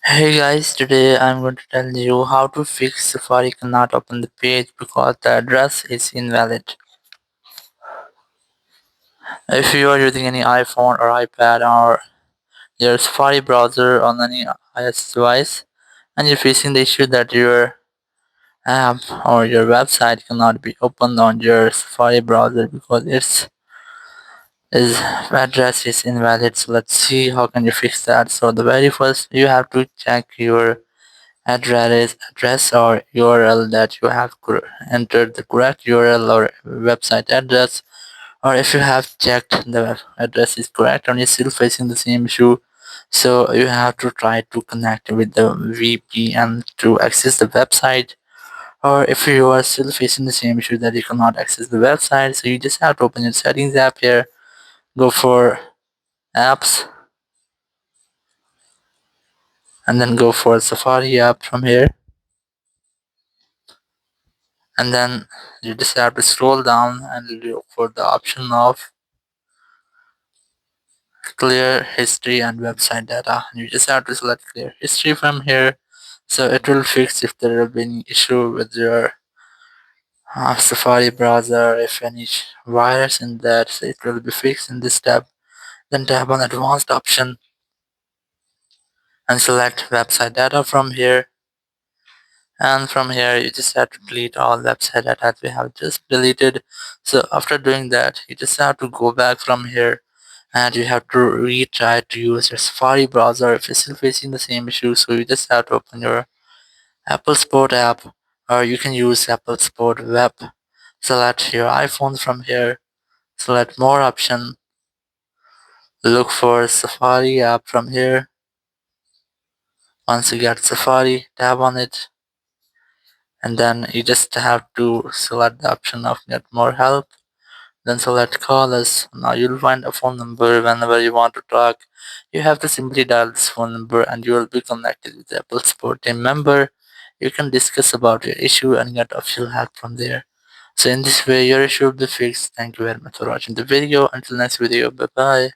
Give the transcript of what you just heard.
Hey guys, today I'm going to tell you how to fix Safari cannot open the page because the address is invalid. If you are using any iPhone or iPad or your Safari browser on any iOS device and you're facing the issue that your app or your website cannot be opened on your Safari browser because its address is invalid. So let's see how can you fix that. So the very first you have to check your address or URL that you have entered the correct URL or website address, or if you have checked the address is correct and you're still facing the same issue, so you have to try to connect with the VPN to access the website. Or if you are still facing the same issue that you cannot access the website, so you just have to open your settings app here, go for apps, and then go for Safari app from here, and then you just have to scroll down and look for the option of clear history and website data. You just have to select clear history from here, so it will fix if there will be any issue with your Safari browser, if any virus in that, so it will be fixed in this tab. Then tap on advanced option and select website data from here, and from here you just have to delete all website data that we have just deleted. So after doing that, you just have to go back from here and you have to retry to use your Safari browser if you're still facing the same issue. So you just have to open your Apple Sport app, or you can use Apple Sport Web. Select your iPhone from here, select more option, look for Safari app from here. Once you get Safari, tap on it, and then you just have to select the option of get more help. Then select call us. Now you'll find a phone number whenever you want to talk. You have to simply dial this phone number and you will be connected with the Apple Support team member. You can discuss about your issue and get official help from there. So in this way your issue will be fixed. Thank you very much for watching the video. Until next video, bye bye.